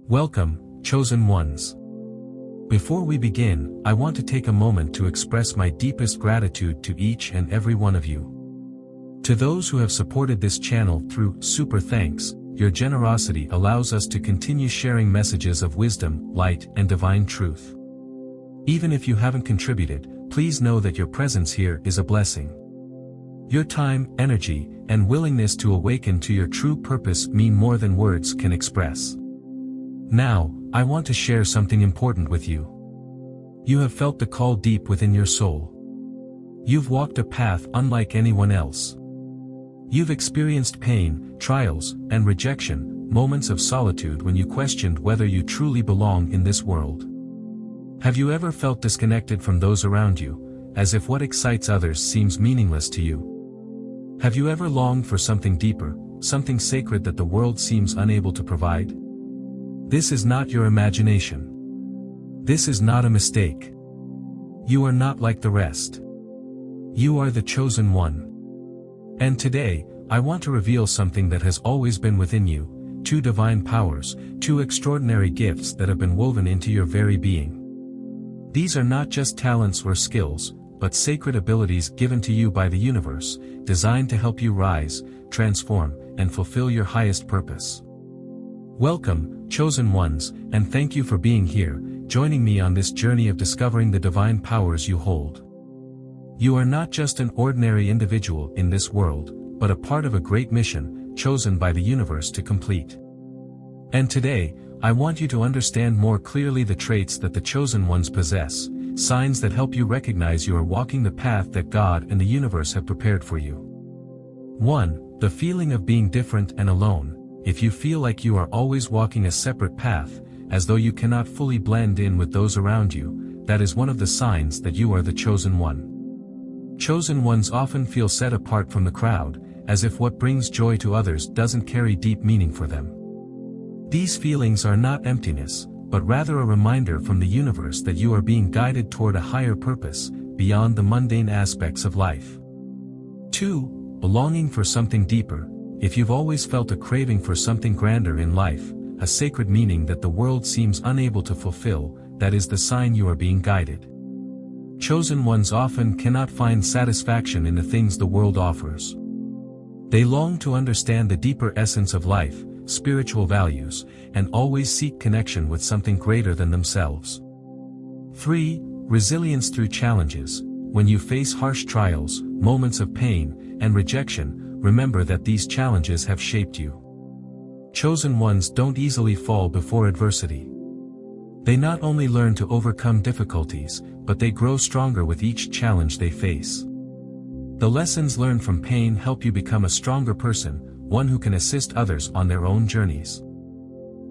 Welcome, chosen ones. Before we begin, I want to take a moment to express my deepest gratitude to each and every one of you. To those who have supported this channel through Super Thanks, your generosity allows us to continue sharing messages of wisdom, light, and divine truth. Even if you haven't contributed, please know that your presence here is a blessing. Your time, energy, and willingness to awaken to your true purpose mean more than words can express. Now, I want to share something important with you. You have felt the call deep within your soul. You've walked a path unlike anyone else. You've experienced pain, trials, and rejection, moments of solitude when you questioned whether you truly belong in this world. Have you ever felt disconnected from those around you, as if what excites others seems meaningless to you? Have you ever longed for something deeper, something sacred that the world seems unable to provide? This is not your imagination. This is not a mistake. You are not like the rest. You are the chosen one. And today, I want to reveal something that has always been within you, two divine powers, two extraordinary gifts that have been woven into your very being. These are not just talents or skills, but sacred abilities given to you by the universe, designed to help you rise, transform, and fulfill your highest purpose. Welcome, chosen ones, and thank you for being here, joining me on this journey of discovering the divine powers you hold. You are not just an ordinary individual in this world, but a part of a great mission, chosen by the universe to complete. And today, I want you to understand more clearly the traits that the chosen ones possess, signs that help you recognize you are walking the path that God and the universe have prepared for you. 1. The feeling of being different and alone. If you feel like you are always walking a separate path, as though you cannot fully blend in with those around you, that is one of the signs that you are the chosen one. Chosen ones often feel set apart from the crowd, as if what brings joy to others doesn't carry deep meaning for them. These feelings are not emptiness, but rather a reminder from the universe that you are being guided toward a higher purpose, beyond the mundane aspects of life. 2. A longing for something deeper. If you've always felt a craving for something grander in life, a sacred meaning that the world seems unable to fulfill, that is the sign you are being guided. Chosen ones often cannot find satisfaction in the things the world offers. They long to understand the deeper essence of life, spiritual values, and always seek connection with something greater than themselves. 3. Resilience through challenges. When you face harsh trials, moments of pain, and rejection, remember that these challenges have shaped you. Chosen ones don't easily fall before adversity. They not only learn to overcome difficulties, but they grow stronger with each challenge they face. The lessons learned from pain help you become a stronger person, one who can assist others on their own journeys.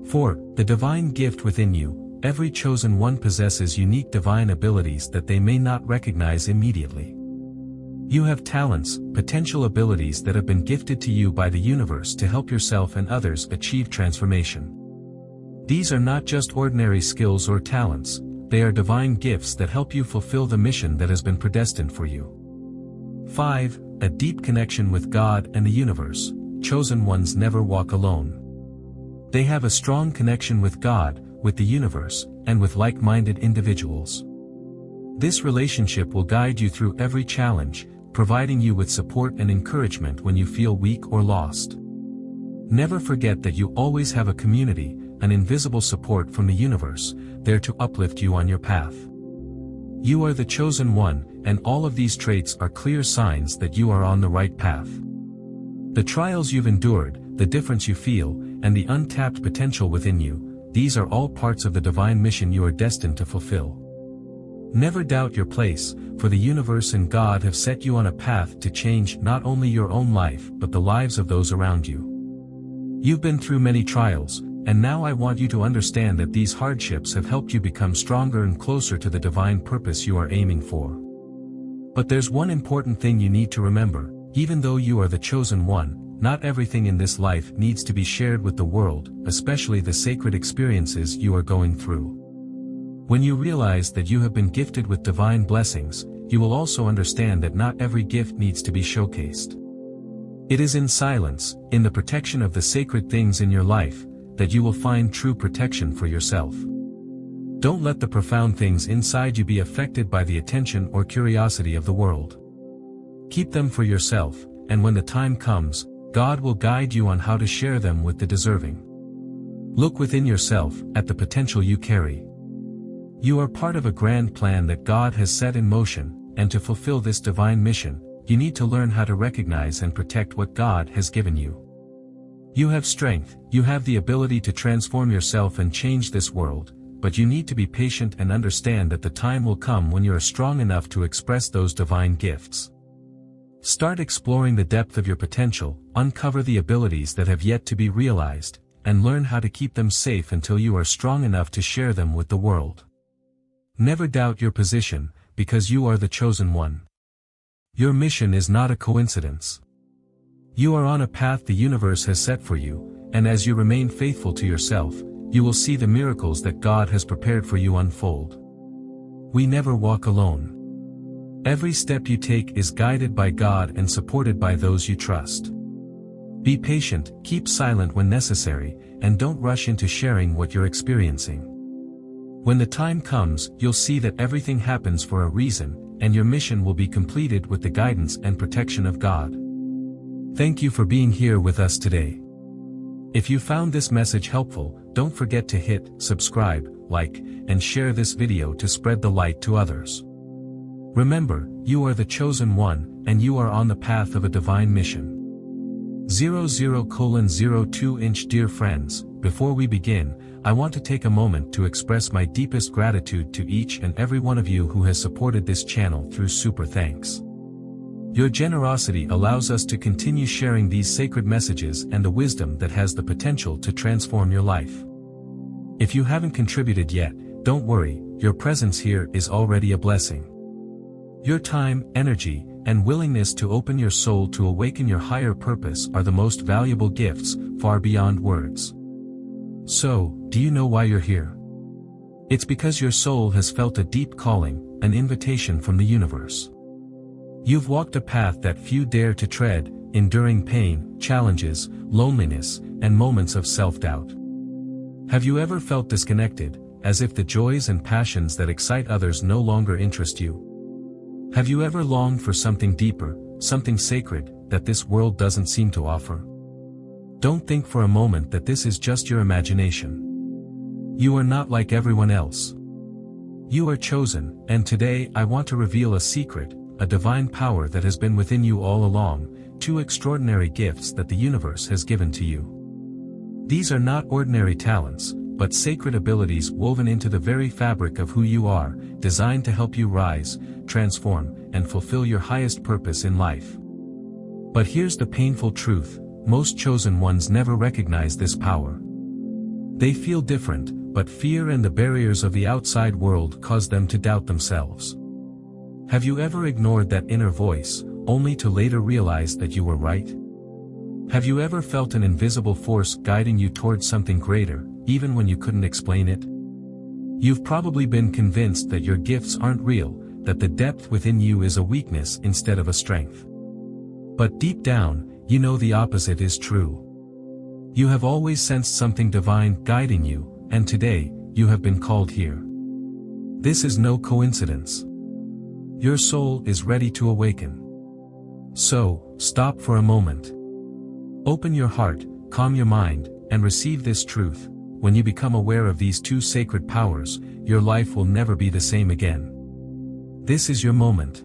4. The divine gift within you. Every chosen one possesses unique divine abilities that they may not recognize immediately. You have talents, potential abilities that have been gifted to you by the universe to help yourself and others achieve transformation. These are not just ordinary skills or talents, they are divine gifts that help you fulfill the mission that has been predestined for you. 5. A deep connection with God and the universe. Chosen ones never walk alone. They have a strong connection with God, with the universe, and with like-minded individuals. This relationship will guide you through every challenge, providing you with support and encouragement when you feel weak or lost. Never forget that you always have a community, an invisible support from the universe, there to uplift you on your path. You are the chosen one, and all of these traits are clear signs that you are on the right path. The trials you've endured, the difference you feel, and the untapped potential within you, these are all parts of the divine mission you are destined to fulfill. Never doubt your place, for the universe and God have set you on a path to change not only your own life but the lives of those around you. You've been through many trials, and now I want you to understand that these hardships have helped you become stronger and closer to the divine purpose you are aiming for. But there's one important thing you need to remember: even though you are the chosen one, not everything in this life needs to be shared with the world, especially the sacred experiences you are going through. When you realize that you have been gifted with divine blessings, you will also understand that not every gift needs to be showcased. It is in silence, in the protection of the sacred things in your life, that you will find true protection for yourself. Don't let the profound things inside you be affected by the attention or curiosity of the world. Keep them for yourself, and when the time comes, God will guide you on how to share them with the deserving. Look within yourself, at the potential you carry. You are part of a grand plan that God has set in motion, and to fulfill this divine mission, you need to learn how to recognize and protect what God has given you. You have strength, you have the ability to transform yourself and change this world, but you need to be patient and understand that the time will come when you are strong enough to express those divine gifts. Start exploring the depth of your potential, uncover the abilities that have yet to be realized, and learn how to keep them safe until you are strong enough to share them with the world. Never doubt your position, because you are the chosen one. Your mission is not a coincidence. You are on a path the universe has set for you, and as you remain faithful to yourself, you will see the miracles that God has prepared for you unfold. We never walk alone. Every step you take is guided by God and supported by those you trust. Be patient, keep silent when necessary, and don't rush into sharing what you're experiencing. When the time comes, you'll see that everything happens for a reason, and your mission will be completed with the guidance and protection of God. Thank you for being here with us today. If you found this message helpful, don't forget to hit subscribe, like, and share this video to spread the light to others. Remember, you are the chosen one, and you are on the path of a divine mission. 00:02 Dear friends, before we begin, I want to take a moment to express my deepest gratitude to each and every one of you who has supported this channel through Super Thanks. Your generosity allows us to continue sharing these sacred messages and the wisdom that has the potential to transform your life. If you haven't contributed yet, don't worry, your presence here is already a blessing. Your time, energy, and willingness to open your soul to awaken your higher purpose are the most valuable gifts, far beyond words. So, do you know why you're here? It's because your soul has felt a deep calling, an invitation from the universe. You've walked a path that few dare to tread, enduring pain, challenges, loneliness, and moments of self-doubt. Have you ever felt disconnected, as if the joys and passions that excite others no longer interest you? Have you ever longed for something deeper, something sacred, that this world doesn't seem to offer? Don't think for a moment that this is just your imagination. You are not like everyone else. You are chosen, and today I want to reveal a secret, a divine power that has been within you all along, two extraordinary gifts that the universe has given to you. These are not ordinary talents, but sacred abilities woven into the very fabric of who you are, designed to help you rise, transform, and fulfill your highest purpose in life. But here's the painful truth, most chosen ones never recognize this power. They feel different, but fear and the barriers of the outside world cause them to doubt themselves. Have you ever ignored that inner voice, only to later realize that you were right? Have you ever felt an invisible force guiding you towards something greater, even when you couldn't explain it? You've probably been convinced that your gifts aren't real, that the depth within you is a weakness instead of a strength. But deep down, you know the opposite is true. You have always sensed something divine guiding you, and today, you have been called here. This is no coincidence. Your soul is ready to awaken. So, stop for a moment. Open your heart, calm your mind, and receive this truth. When you become aware of these two sacred powers, your life will never be the same again. This is your moment.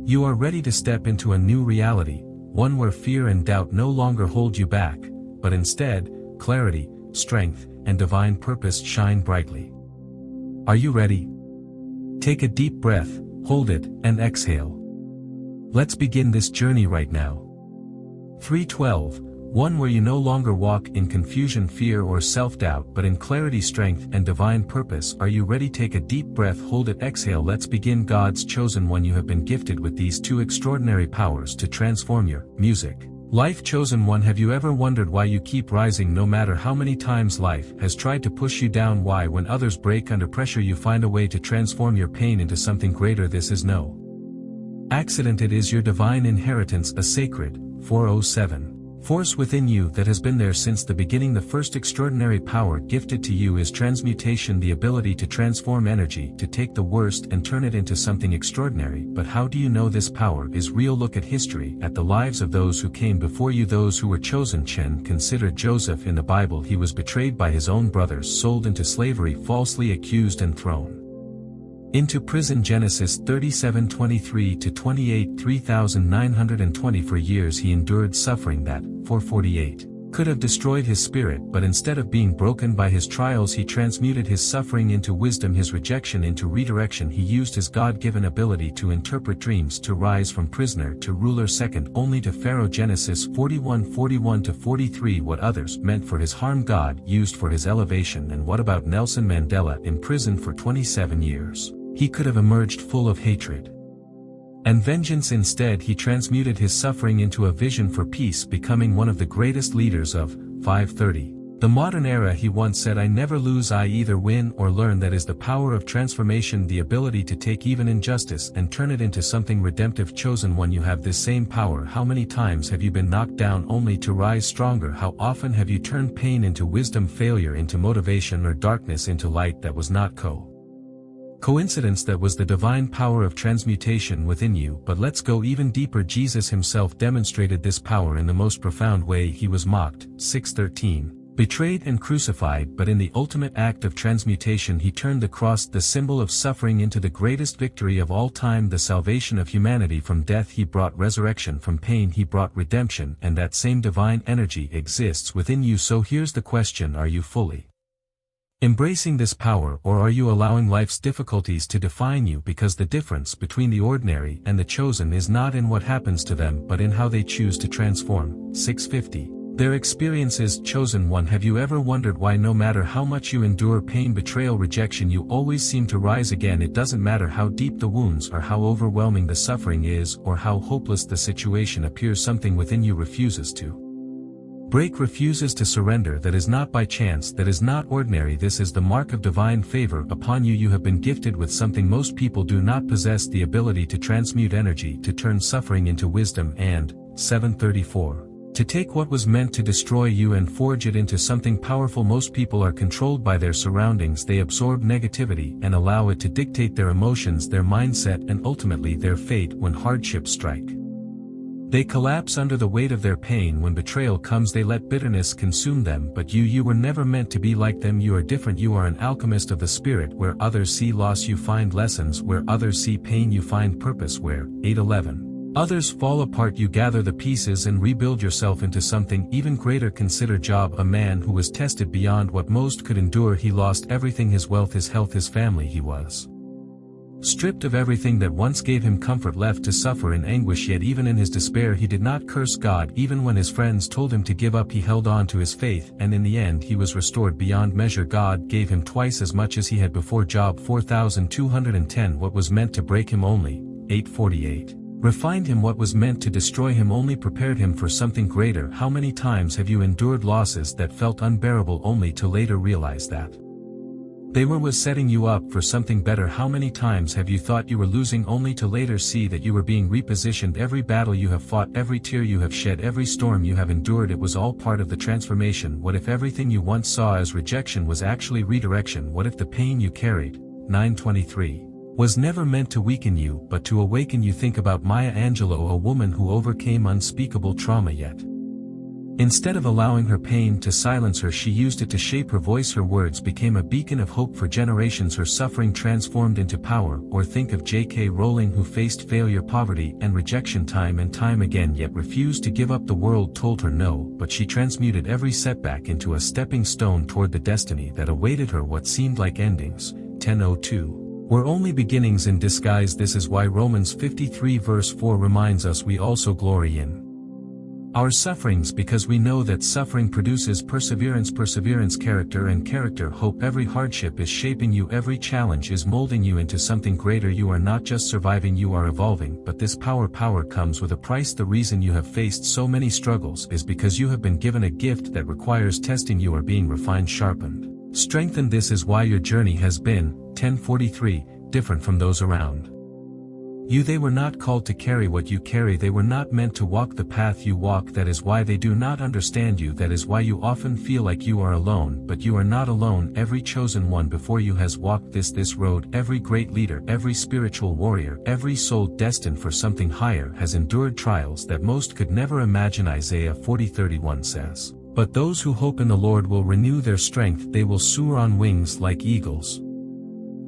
You are ready to step into a new reality, one where fear and doubt no longer hold you back, but instead, clarity, strength, and divine purpose shine brightly. Are you ready? Take a deep breath, hold it, and exhale. Let's begin this journey right now. 3:12, one where you no longer walk in confusion, fear, or self-doubt but in clarity, strength, and divine purpose. Are you ready? Take a deep breath, hold it, exhale. Let's begin. God's chosen one, you have been gifted with these two extraordinary powers to transform your music life. Chosen one, have you ever wondered why you keep rising no matter how many times life has tried to push you down? Why, when others break under pressure, you find a way to transform your pain into something greater? This is no accident. It is your divine inheritance, a sacred 407 Force within you that has been there since the beginning. The first extraordinary power gifted to you is transmutation, the ability to transform energy, to take the worst and turn it into something extraordinary. But how do you know this power is real? Look at history, at the lives of those who came before you, those who were chosen. Consider Joseph in the Bible. He was betrayed by his own brothers, sold into slavery, falsely accused and thrown into prison. Genesis 37:23-28. 3,920 For years he endured suffering that, 448, could have destroyed his spirit, but instead of being broken by his trials he transmuted his suffering into wisdom, his rejection into redirection. He used his God-given ability to interpret dreams to rise from prisoner to ruler, second only to Pharaoh. Genesis 41:41-43. What others meant for his harm God used for his elevation. And what about Nelson Mandela, in prison for 27 years? He could have emerged full of hatred and vengeance. Instead he transmuted his suffering into a vision for peace, becoming one of the greatest leaders of 530. The modern era. He once said, "I never lose, I either win or learn." That is the power of transformation, the ability to take even injustice and turn it into something redemptive. Chosen one, you have this same power. How many times have you been knocked down only to rise stronger? How often have you turned pain into wisdom, failure into motivation, or darkness into light? That was not coincidence, that was the divine power of transmutation within you. But let's go even deeper. Jesus himself demonstrated this power in the most profound way. He was mocked, 6:13, betrayed and crucified, but in the ultimate act of transmutation he turned the cross, the symbol of suffering, into the greatest victory of all time, the salvation of humanity from death. He brought resurrection from pain, he brought redemption, and that same divine energy exists within you. So here's the question: are you fully embracing this power, or are you allowing life's difficulties to define you? Because the difference between the ordinary and the chosen is not in what happens to them but in how they choose to transform. 650. Their experiences. Chosen one, have you ever wondered why no matter how much you endure pain, betrayal, rejection, you always seem to rise again? It doesn't matter how deep the wounds or how overwhelming the suffering is or how hopeless the situation appears, something within you refuses to break, refuses to surrender. That is not by chance, that is not ordinary. This is the mark of divine favor upon you. You have been gifted with something most people do not possess, the ability to transmute energy, to turn suffering into wisdom, and 734. To take what was meant to destroy you and forge it into something powerful. Most people are controlled by their surroundings. They absorb negativity and allow it to dictate their emotions, their mindset, and ultimately their fate. When hardships strike, they collapse under the weight of their pain. When betrayal comes, they let bitterness consume them. But you were never meant to be like them. You are different. You are an alchemist of the spirit. Where others see loss, you find lessons. Where others see pain, you find purpose. Where 811 others fall apart, you gather the pieces and rebuild yourself into something even greater. Consider Job, a man who was tested beyond what most could endure. He lost everything: his wealth, his health, his family. He was stripped of everything that once gave him comfort, left to suffer in anguish. Yet even in his despair he did not curse God. Even when his friends told him to give up, he held on to his faith, and in the end he was restored beyond measure. God gave him twice as much as he had before. Job 4210. What was meant to break him only, 848, refined him. What was meant to destroy him only prepared him for something greater. How many times have you endured losses that felt unbearable only to later realize that they was setting you up for something better? How many times have you thought you were losing only to later see that you were being repositioned? Every battle you have fought, every tear you have shed, every storm you have endured, it was all part of the transformation. What if everything you once saw as rejection was actually redirection? What if the pain you carried, 923, was never meant to weaken you but to awaken you? Think about Maya Angelou, a woman who overcame unspeakable trauma, yet instead of allowing her pain to silence her, she used it to shape her voice. Her words became a beacon of hope for generations. Her suffering transformed into power. Or think of J.K. Rowling, who faced failure, poverty, and rejection time and time again, yet refused to give up. The world told her no, but she transmuted every setback into a stepping stone toward the destiny that awaited her. What seemed like endings, 1002, were only beginnings in disguise. This is why Romans 53 verse 4 reminds us we also glory in our sufferings, because we know that suffering produces perseverance, perseverance character, and character hope. Every hardship is shaping you, every challenge is molding you into something greater. You are not just surviving, you are evolving. But this power comes with a price. The reason you have faced so many struggles is because you have been given a gift that requires testing. You are being refined, sharpened, strengthened. This is why your journey has been, 1043, different from those around They were not called to carry what you carry, they were not meant to walk the path you walk, that is why they do not understand you, that is why you often feel like you are alone, but you are not alone. Every chosen one before you has walked this road, every great leader, every spiritual warrior, every soul destined for something higher has endured trials that most could never imagine. Isaiah 40:31 says, "But those who hope in the Lord will renew their strength, they will soar on wings like eagles.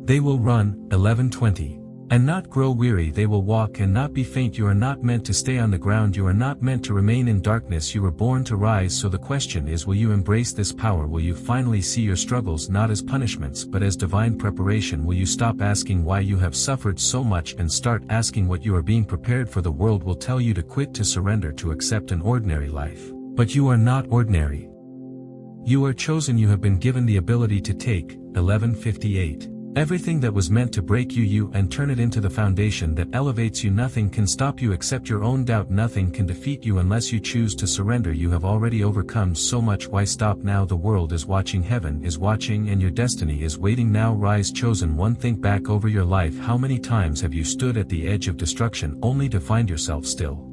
They will run," 11:20. "And not grow weary, they will walk and not be faint." You are not meant to stay on the ground, you are not meant to remain in darkness, you were born to rise. So the question is, will you embrace this power? Will you finally see your struggles not as punishments but as divine preparation? Will you stop asking why you have suffered so much and start asking what you are being prepared for? The world will tell you to quit, to surrender, to accept an ordinary life. But you are not ordinary. You are chosen, you have been given the ability to take, 11:58. Everything that was meant to break you and turn it into the foundation that elevates you. Nothing can stop you except your own doubt. Nothing can defeat you unless you choose to surrender. You have already overcome so much. Why stop now? The world is watching, heaven is watching, and your destiny is waiting now. Rise, chosen one. Think back over your life. How many times have you stood at the edge of destruction only to find yourself still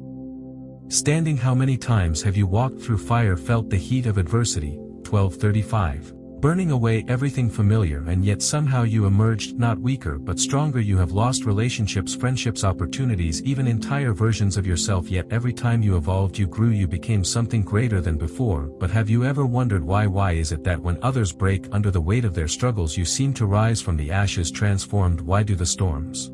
standing? How many times have you walked through fire, felt the heat of adversity? 12:35. Burning away everything familiar, and yet somehow you emerged not weaker but stronger. You have lost relationships, friendships, opportunities, even entire versions of yourself, yet every time you evolved, you grew, you became something greater than before. But have you ever wondered why? Why is it that when others break under the weight of their struggles, you seem to rise from the ashes transformed? Why do the storms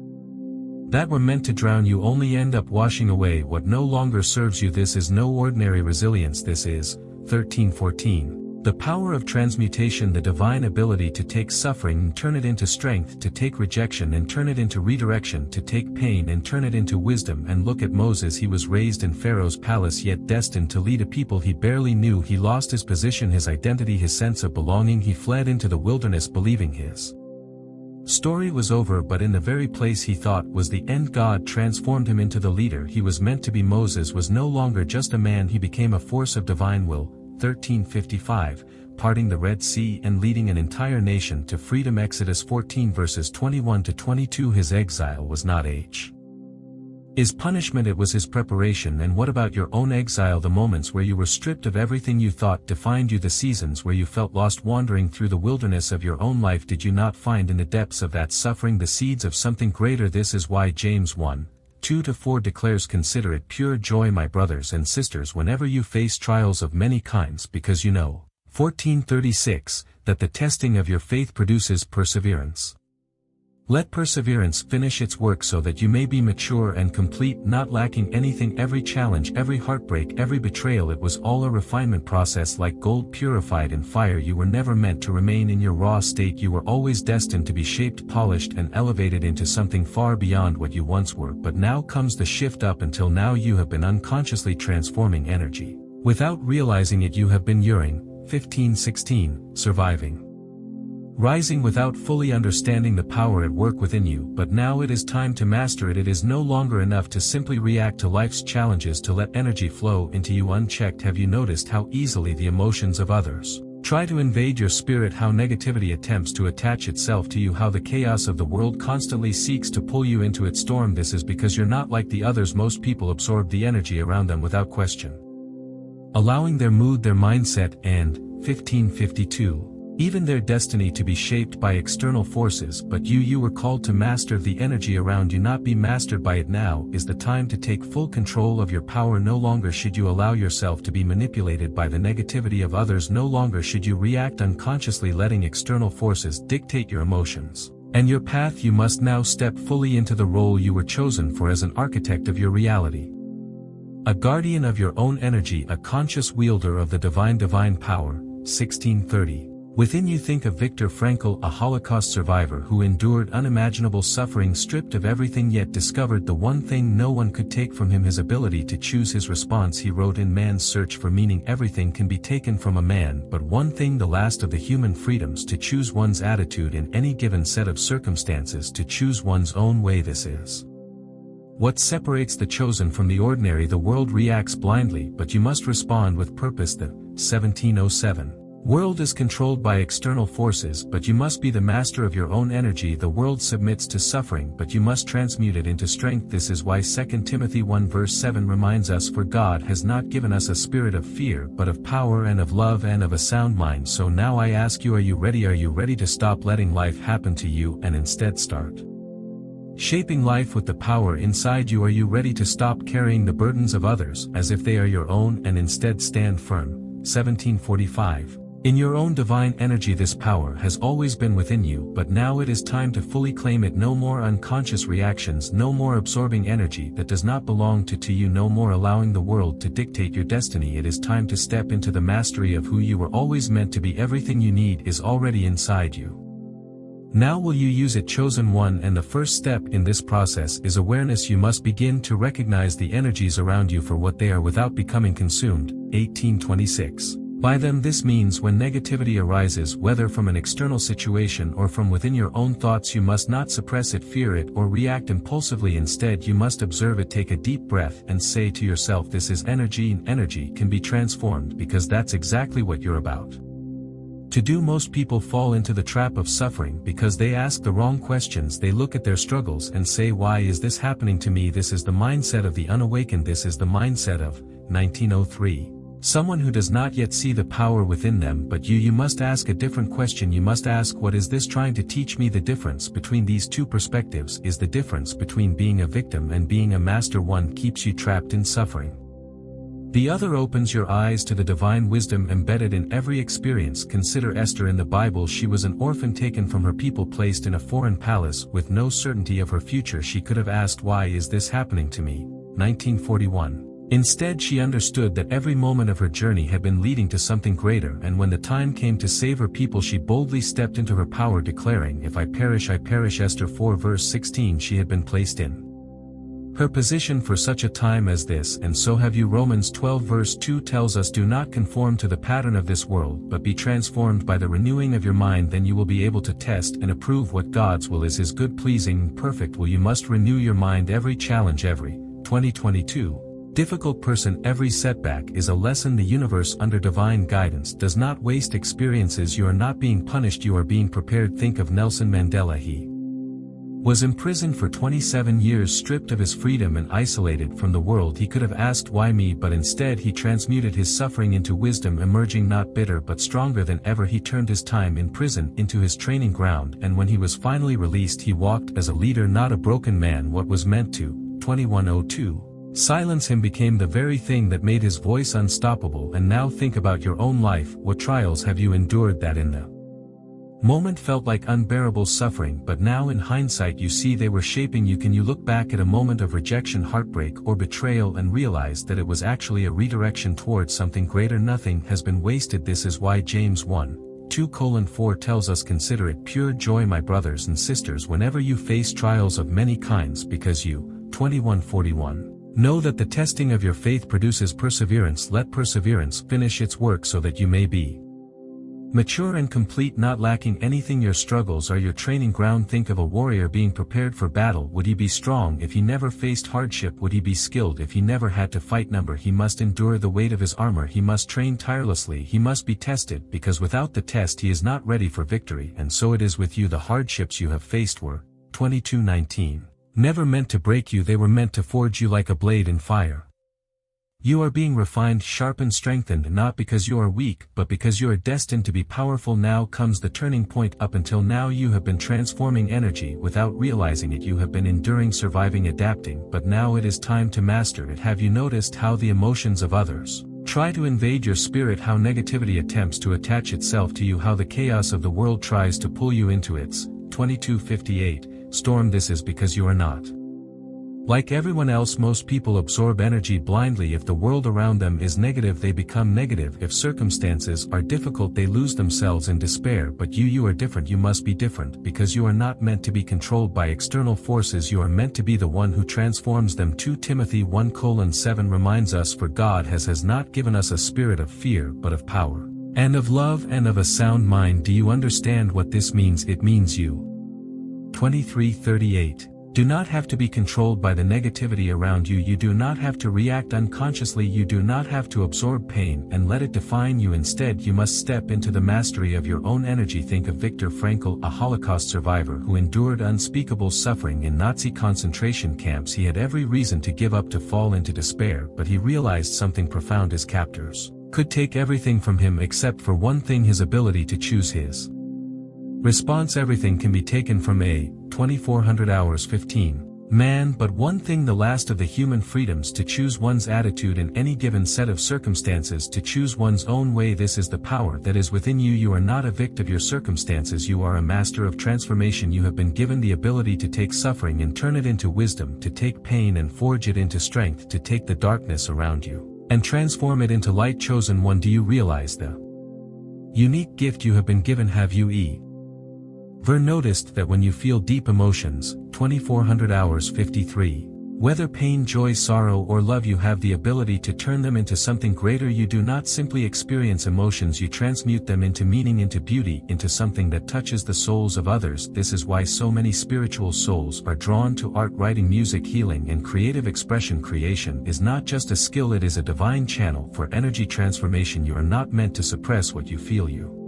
that were meant to drown you only end up washing away what no longer serves you? This is no ordinary resilience, this is 13:14. The power of transmutation, the divine ability to take suffering and turn it into strength, to take rejection and turn it into redirection, to take pain and turn it into wisdom. And look at Moses. He was raised in Pharaoh's palace, yet destined to lead a people he barely knew. He lost his position, his identity, his sense of belonging. He fled into the wilderness believing his story was over, but in the very place he thought was the end, God transformed him into the leader he was meant to be. Moses was no longer just a man, he became a force of divine will. 13:55, parting the Red Sea and leading an entire nation to freedom. Exodus 14 verses 21 to 22. His exile was not his punishment, it was his preparation. And what about your own exile? The moments where you were stripped of everything you thought defined you, the seasons where you felt lost wandering through the wilderness of your own life. Did you not find in the depths of that suffering the seeds of something greater? This is why James 1:2-4 declares, "Consider it pure joy, my brothers and sisters, whenever you face trials of many kinds, because you know," 14:36, "that the testing of your faith produces perseverance. Let perseverance finish its work so that you may be mature and complete, not lacking anything." Every challenge, every heartbreak, every betrayal, it was all a refinement process, like gold purified in fire. You were never meant to remain in your raw state. You were always destined to be shaped, polished, and elevated into something far beyond what you once were. But now comes the shift. Up until now you have been unconsciously transforming energy. Without realizing it, you have been youring, 15:16, surviving, rising without fully understanding the power at work within you. But now it is time to master it. It is no longer enough to simply react to life's challenges, to let energy flow into you unchecked. Have you noticed how easily the emotions of others try to invade your spirit, how negativity attempts to attach itself to you, how the chaos of the world constantly seeks to pull you into its storm? This is because you're not like the others. Most people absorb the energy around them without question, allowing their mood, their mindset, and 15:52, even their destiny to be shaped by external forces. But you were called to master the energy around you, not be mastered by it. Now is the time to take full control of your power. No longer should you allow yourself to be manipulated by the negativity of others. No longer should you react unconsciously, letting external forces dictate your emotions and your path. You must now step fully into the role you were chosen for, as an architect of your reality, a guardian of your own energy, a conscious wielder of the divine power. 16:30. Within you, think of Viktor Frankl, a Holocaust survivor who endured unimaginable suffering, stripped of everything, yet discovered the one thing no one could take from him: his ability to choose his response. He wrote, "In man's search for meaning, everything can be taken from a man but one thing, the last of the human freedoms, to choose one's attitude in any given set of circumstances, to choose one's own way. This is what separates the chosen from the ordinary. The world reacts blindly, but you must respond with purpose." The 1707. World is controlled by external forces, but you must be the master of your own energy. The world submits to suffering, but you must transmute it into strength. This is why 2 Timothy 1 verse 7 reminds us, for God has not given us a spirit of fear, but of power and of love and of a sound mind. So now I ask you, are you ready? Are you ready to stop letting life happen to you and instead start shaping life with the power inside you? Are you ready to stop carrying the burdens of others as if they are your own and instead stand firm? 1745. In your own divine energy, this power has always been within you, but now it is time to fully claim it. No more unconscious reactions, no more absorbing energy that does not belong to you, no more allowing the world to dictate your destiny. It is time to step into the mastery of who you were always meant to be. Everything you need is already inside you. Now will you use it, chosen one? And the first step in this process is awareness. You must begin to recognize the energies around you for what they are without becoming consumed. 1826. By them, this means when negativity arises, whether from an external situation or from within your own thoughts, you must not suppress it, fear it, or react impulsively. Instead, you must observe it. Take a deep breath and say to yourself, this is energy, and energy can be transformed, because that's exactly what you're about to do. Most people fall into the trap of suffering because they ask the wrong questions. They look at their struggles and say, why is this happening to me? This is the mindset of the unawakened. This is the mindset of 1903. Someone who does not yet see the power within them. But you must ask a different question. You must ask, what is this trying to teach me? The difference between these two perspectives is the difference between being a victim and being a master. One keeps you trapped in suffering. The other opens your eyes to the divine wisdom embedded in every experience. Consider Esther in the Bible. She was an orphan, taken from her people, placed in a foreign palace with no certainty of her future. She could have asked, why is this happening to me? 1941. Instead, she understood that every moment of her journey had been leading to something greater, and when the time came to save her people, she boldly stepped into her power, declaring, if I perish, I perish. Esther 4 verse 16. She had been placed in her position for such a time as this, and so have you. Romans 12 verse 2 tells us, do not conform to the pattern of this world, but be transformed by the renewing of your mind. Then you will be able to test and approve what God's will is, his good, pleasing, and perfect will. You must renew your mind. Every challenge, every 2022 difficult person, every setback is a lesson. The universe, under divine guidance, does not waste experiences. You are not being punished, you are being prepared. Think of Nelson Mandela. He was imprisoned for 27 years, stripped of his freedom and isolated from the world. He could have asked, why me? But instead he transmuted his suffering into wisdom, emerging not bitter but stronger than ever. He turned his time in prison into his training ground, and when he was finally released, he walked as a leader, not a broken man. What was meant to 2102 silence him became the very thing that made his voice unstoppable. And now think about your own life. What trials have you endured that in the moment felt like unbearable suffering, but now in hindsight you see they were shaping you? Can you look back at a moment of rejection, heartbreak, or betrayal and realize that it was actually a redirection towards something greater? Nothing has been wasted. This is why James 1:2-4 tells us, consider it pure joy, my brothers and sisters, whenever you face trials of many kinds, because you 21:41 know that the testing of your faith produces perseverance. Let perseverance finish its work so that you may be mature and complete, not lacking anything. Your struggles are your training ground. Think of a warrior being prepared for battle. Would he be strong if he never faced hardship? Would he be skilled if he never had to fight? He must endure the weight of his armor. He must train tirelessly. He must be tested, because without the test he is not ready for victory. And so it is with you. The hardships you have faced were 22:19 never meant to break you. They were meant to forge you like a blade in fire. You are being refined, sharpened, strengthened, not because you are weak, but because you are destined to be powerful. Now comes the turning point. Up until now you have been transforming energy without realizing it. You have been enduring, surviving, adapting, but now it is time to master it. Have you noticed how the emotions of others try to invade your spirit? How negativity attempts to attach itself to you? How the chaos of the world tries to pull you into its 22:58 storm? This is because you are not like everyone else. Most people absorb energy blindly. If the world around them is negative, they become negative. If circumstances are difficult, they lose themselves in despair. But you are different. You must be different, because you are not meant to be controlled by external forces. You are meant to be the one who transforms them. 2 Timothy 1:7 reminds us, for God has not given us a spirit of fear, but of power, and of love, and of a sound mind. Do you understand what this means? It means you 23:38 do not have to be controlled by the negativity around you. You do not have to react unconsciously. You do not have to absorb pain and let it define you. Instead, you must step into the mastery of your own energy. Think of Viktor Frankl, a Holocaust survivor who endured unspeakable suffering in Nazi concentration camps. He had every reason to give up, to fall into despair, but he realized something profound: his captors could take everything from him except for one thing: his ability to choose his response. Everything can be taken from a 2400 hours 15 man, but one thing, the last of the human freedoms, to choose one's attitude in any given set of circumstances, to choose one's own way. This is the power that is within you. You are not a victim of your circumstances. You are a master of transformation. You have been given the ability to take suffering and turn it into wisdom, to take pain and forge it into strength, to take the darkness around you and transform it into light. Chosen one, do you realize the unique gift you have been given? Have you ever noticed that when you feel deep emotions, 2400 hours 53, whether pain, joy, sorrow, or love, you have the ability to turn them into something greater? You do not simply experience emotions, you transmute them into meaning, into beauty, into something that touches the souls of others. This is why so many spiritual souls are drawn to art, writing, music, healing, and creative expression. Creation is not just a skill, it is a divine channel for energy transformation. You are not meant to suppress what you feel. You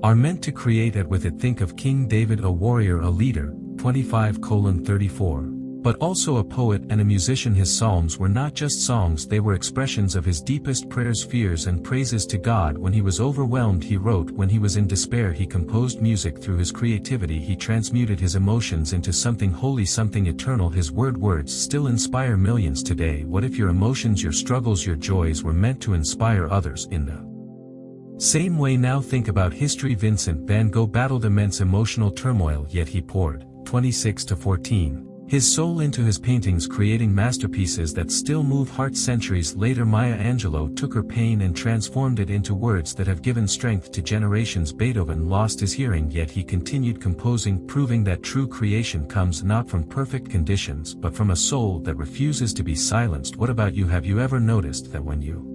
are meant to create it with it. Think of King David, a warrior, a leader, 25:34, but also a poet and a musician. His psalms were not just songs, they were expressions of his deepest prayers, fears, and praises to God. When he was overwhelmed, he wrote. When he was in despair, he composed music. Through his creativity, he transmuted his emotions into something holy, something eternal. His words still inspire millions today. What if your emotions, your struggles, your joys were meant to inspire others in the same way? Now think about history. Vincent van Gogh battled immense emotional turmoil, yet he poured 26:14 his soul into his paintings, creating masterpieces that still move hearts. Centuries later, Maya Angelou took her pain and transformed it into words that have given strength to generations. Beethoven lost his hearing, yet he continued composing, proving that true creation comes not from perfect conditions but from a soul that refuses to be silenced. What about you? Have you ever noticed that when you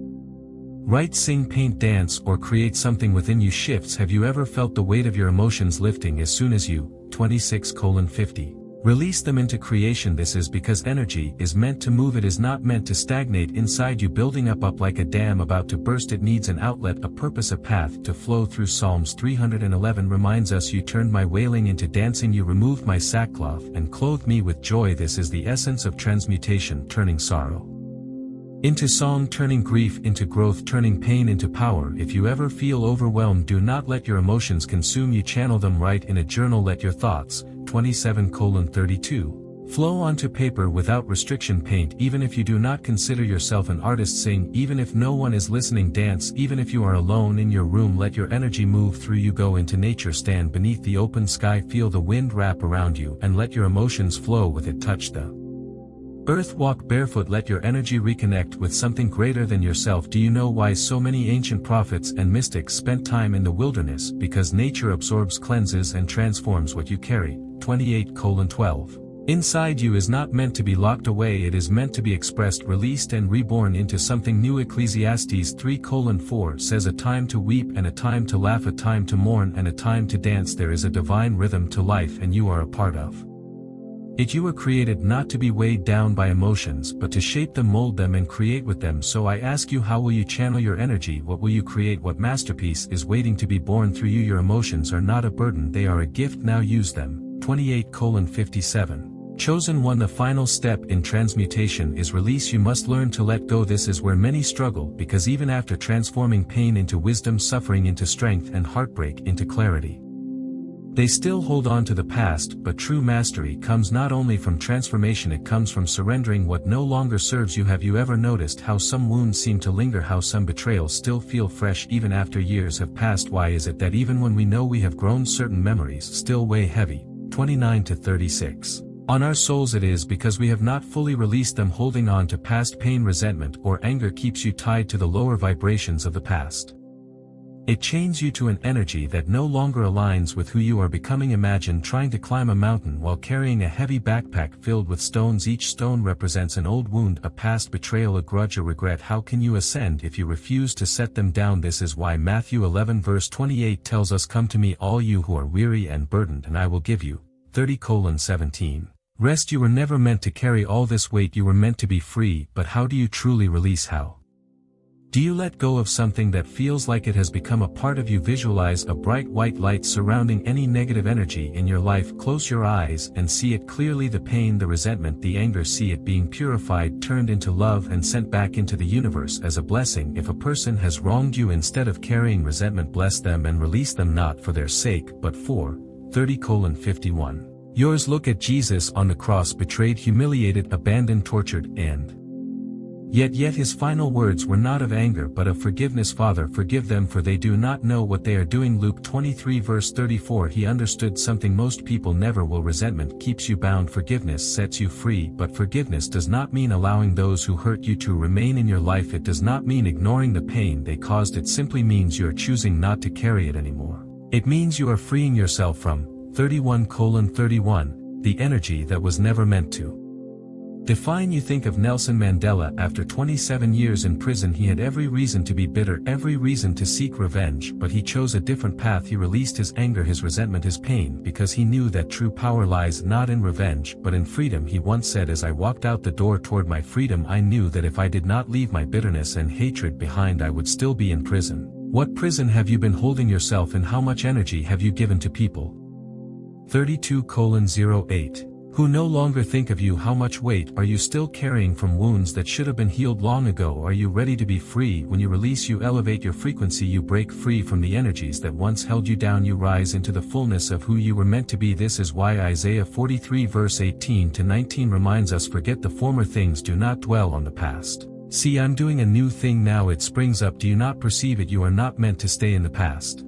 write, sing, paint, dance, or create, something within you shifts? Have you ever felt the weight of your emotions lifting as soon as you 26:50 release them into creation? This is because energy is meant to move. It is not meant to stagnate inside you, building up like a dam about to burst. It needs an outlet, a purpose, a path to flow through. Psalms 311 reminds us, you turned my wailing into dancing, you removed my sackcloth and clothed me with joy. This is the essence of transmutation, turning sorrow into song, turning grief into growth, turning pain into power. If you ever feel overwhelmed, do not let your emotions consume you. Channel them. Write in a journal. Let your thoughts, 27:32, flow onto paper without restriction. Paint even if you do not consider yourself an artist. Sing even if no one is listening. Dance even if you are alone in your room. Let your energy move through you. Go into nature. Stand beneath the open sky. Feel the wind wrap around you and let your emotions flow with it. Touch the earth. Walk barefoot. Let your energy reconnect with something greater than yourself. Do you know why so many ancient prophets and mystics spent time in the wilderness? Because nature absorbs, cleanses, and transforms what you carry. 28:12. Inside you is not meant to be locked away, it is meant to be expressed, released, and reborn into something new. Ecclesiastes 3:4 says, a time to weep and a time to laugh, a time to mourn and a time to dance. There is a divine rhythm to life and you are a part of it. You were created not to be weighed down by emotions but to shape them, mold them, and create with them. So I ask you, how will you channel your energy? What will you create? What masterpiece is waiting to be born through you? Your emotions are not a burden, they are a gift. Now use them. 28:57. Chosen one. The final step in transmutation is release. You must learn to let go. This is where many struggle, because even after transforming pain into wisdom, suffering into strength, and heartbreak into clarity, they still hold on to the past. But true mastery comes not only from transformation, it comes from surrendering what no longer serves you. Have you ever noticed how some wounds seem to linger, how some betrayals still feel fresh even after years have passed? Why is it that even when we know we have grown, certain memories still weigh heavy? 29-36. On our souls. It is because we have not fully released them. Holding on to past pain, resentment, or anger keeps you tied to the lower vibrations of the past. It chains you to an energy that no longer aligns with who you are becoming. Imagine trying to climb a mountain while carrying a heavy backpack filled with stones. Each stone represents an old wound, a past betrayal, a grudge, a regret. How can you ascend if you refuse to set them down? This is why Matthew 11:28 tells us, come to me all you who are weary and burdened and I will give you 30:17 Rest. You were never meant to carry all this weight, you were meant to be free, but how do you truly release? How do you let go of something that feels like it has become a part of you? Visualize a bright white light surrounding any negative energy in your life. Close your eyes and see it clearly. The pain, the resentment, the anger, see it being purified, turned into love and sent back into the universe as a blessing. If a person has wronged you, instead of carrying resentment, bless them and release them, not for their sake but for 30:51. Yours. Look at Jesus on the cross, betrayed, humiliated, abandoned, tortured, and yet his final words were not of anger but of forgiveness. Father, forgive them, for they do not know what they are doing. Luke 23:34. He understood something most people never will. Resentment keeps you bound. Forgiveness sets you free. But forgiveness does not mean allowing those who hurt you to remain in your life. It does not mean ignoring the pain they caused. It simply means you are choosing not to carry it anymore. It means you are freeing yourself from 31:31, the energy that was never meant to define you. Think of Nelson Mandela. After 27 years in prison, he had every reason to be bitter, every reason to seek revenge, but he chose a different path. He released his anger, his resentment, his pain, because he knew that true power lies not in revenge but in freedom. He once said, "As I walked out the door toward my freedom, I knew that if I did not leave my bitterness and hatred behind, I would still be in prison." What prison have you been holding yourself in? How much energy have you given to people 32:08 who no longer think of you? How much weight are you still carrying from wounds that should have been healed long ago? Are you ready to be free? When you release, you elevate your frequency. You break free from the energies that once held you down. You rise into the fullness of who you were meant to be. This is why Isaiah 43:18-19 reminds us, "Forget the former things, do not dwell on the past. See, I'm doing a new thing now, it springs up. Do you not perceive it?" You are not meant to stay in the past.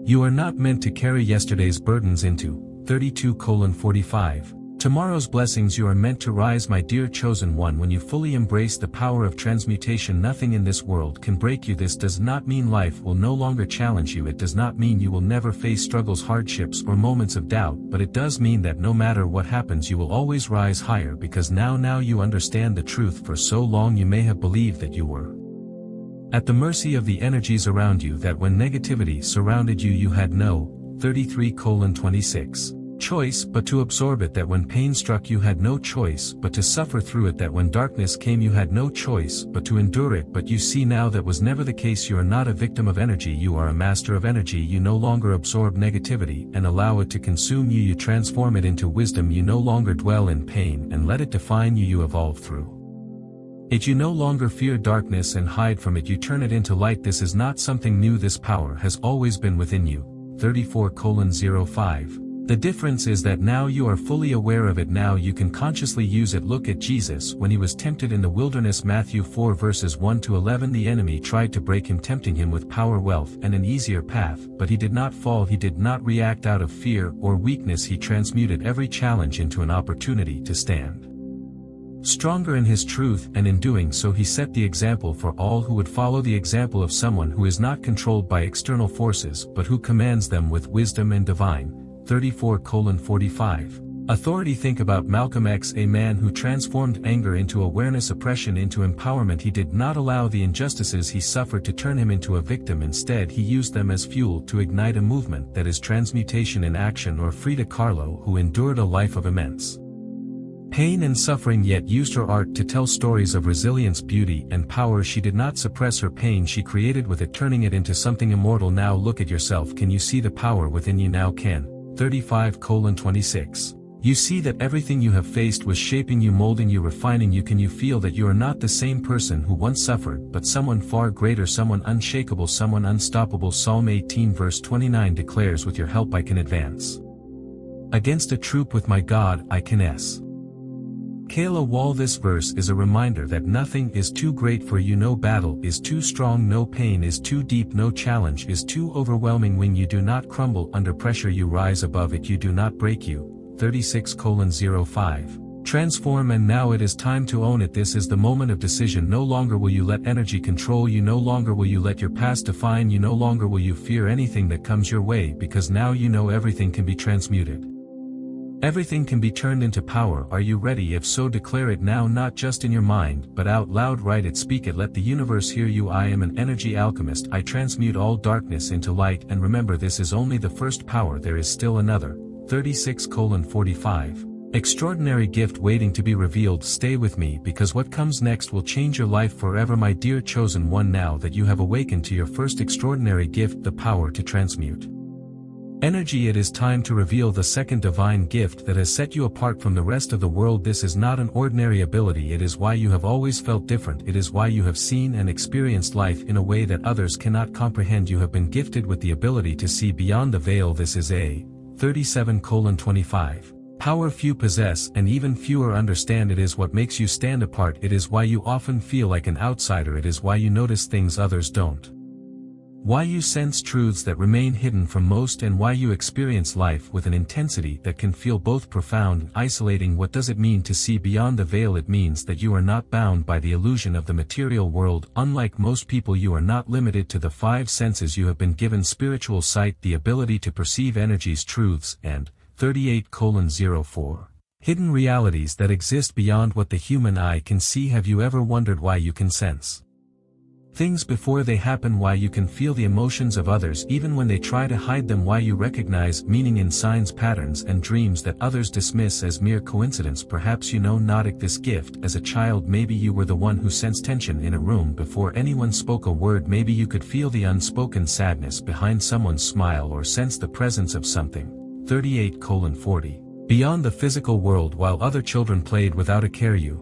You are not meant to carry yesterday's burdens into 32:45. Tomorrow's blessings. You are meant to rise, my dear chosen one. When you fully embrace the power of transmutation, nothing in this world can break you. This does not mean life will no longer challenge you. It does not mean you will never face struggles, hardships, or moments of doubt, but it does mean that no matter what happens, you will always rise higher, because now you understand the truth. For so long you may have believed that you were at the mercy of the energies around you, that when negativity surrounded you, you had no 33:26 choice but to absorb it, that when pain struck you had no choice but to suffer through it, that when darkness came you had no choice but to endure it. But you see now that was never the case. You are not a victim of energy, you are a master of energy. You no longer absorb negativity and allow it to consume you. You transform it into wisdom. You no longer dwell in pain and let it define you. You evolve through it. You no longer fear darkness and hide from it. You turn it into light. This is not something new. This power has always been within you. 34:05. The difference is that now you are fully aware of it. Now you can consciously use it. Look at Jesus when he was tempted in the wilderness. Matthew 4:1-11. The enemy tried to break him, tempting him with power, wealth, and an easier path, but he did not fall. He did not react out of fear or weakness. He transmuted every challenge into an opportunity to stand stronger in his truth, and in doing so he set the example for all who would follow, the example of someone who is not controlled by external forces but who commands them with wisdom and divine 34:45 authority. Think about Malcolm X, a man who transformed anger into awareness, oppression into empowerment. He did not allow the injustices he suffered to turn him into a victim. Instead, he used them as fuel to ignite a movement that is transmutation in action. Or Frida Kahlo, who endured a life of immense pain and suffering yet used her art to tell stories of resilience, beauty, and power. She did not suppress her pain, she created with it, turning it into something immortal. Now look at yourself. Can you see the power within you now? Can 35:26. You see that everything you have faced was shaping you, molding you, refining you. Can you feel that you are not the same person who once suffered, but someone far greater, someone unshakable, someone unstoppable? Psalm 18:29 declares, "With your help I can advance. Against a troop with my God I can Kayla Wall." This verse is a reminder that nothing is too great for you, no battle is too strong, no pain is too deep, no challenge is too overwhelming. When you do not crumble under pressure, you rise above it. You do not break. You 36:05 transform. And now it is time to own it. This is the moment of decision. No longer will you let energy control you. No longer will you let your past define you. No longer will you fear anything that comes your way, because now you know everything can be transmuted. Everything can be turned into power. Are you ready? If so, declare it now, not just in your mind, but out loud. Write it, speak it, let the universe hear you. I am an energy alchemist. I transmute all darkness into light. And remember, this is only the first power. There is still another. 36:45. Extraordinary gift waiting to be revealed. Stay with me because what comes next will change your life forever, my dear chosen one. Now that you have awakened to your first extraordinary gift, the power to transmute energy, it is time to reveal the second divine gift that has set you apart from the rest of the world. This is not an ordinary ability. It is why you have always felt different. It is why you have seen and experienced life in a way that others cannot comprehend. You have been gifted with the ability to see beyond the veil. This is a 37:25. Power few possess and even fewer understand. It is what makes you stand apart. It is why you often feel like an outsider. It is why you notice things others don't. Why you sense truths that remain hidden from most, and why you experience life with an intensity that can feel both profound and isolating. What does it mean to see beyond the veil? It means that you are not bound by the illusion of the material world. Unlike most people, you are not limited to the five senses. You have been given spiritual sight, the ability to perceive energies, truths, and 38:04. Hidden realities that exist beyond what the human eye can see. Have you ever wondered why you can sense things before they happen? Why you can feel the emotions of others even when they try to hide them? Why you recognize meaning in signs, patterns, and dreams that others dismiss as mere coincidence? Perhaps you know not this gift as a child. Maybe you were the one who sensed tension in a room before anyone spoke a word. Maybe you could feel the unspoken sadness behind someone's smile, or sense the presence of something 38:40 beyond the physical world. While other children played without a care, you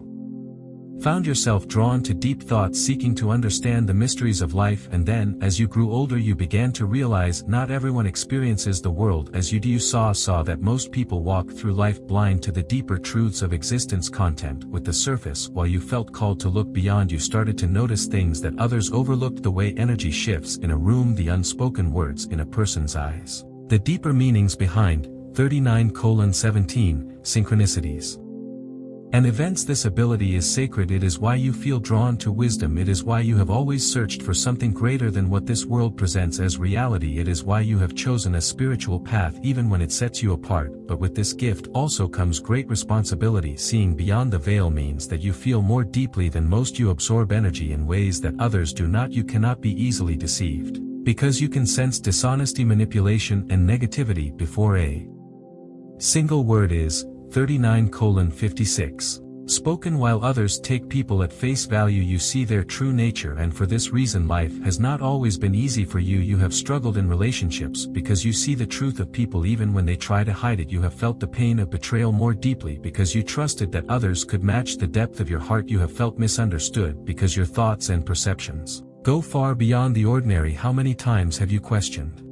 found yourself drawn to deep thoughts, seeking to understand the mysteries of life. And then, as you grew older, you began to realize not everyone experiences the world as you do. You saw that most people walk through life blind to the deeper truths of existence, content with the surface. While you felt called to look beyond, you started to notice things that others overlooked: the way energy shifts in a room, the unspoken words in a person's eyes, the deeper meanings behind 39:17 synchronicities and events. This ability is sacred. It is why you feel drawn to wisdom. It is why you have always searched for something greater than what this world presents as reality. It is why you have chosen a spiritual path even when it sets you apart. But with this gift also comes great responsibility. Seeing beyond the veil means that you feel more deeply than most. You absorb energy in ways that others do not. You cannot be easily deceived because you can sense dishonesty, manipulation, and negativity before a single word is 39:56 spoken. While others take people at face value, you see their true nature, and for this reason life has not always been easy for you. You have struggled in relationships because you see the truth of people even when they try to hide it. You have felt the pain of betrayal more deeply because you trusted that others could match the depth of your heart. You have felt misunderstood because your thoughts and perceptions go far beyond the ordinary. How many times have you questioned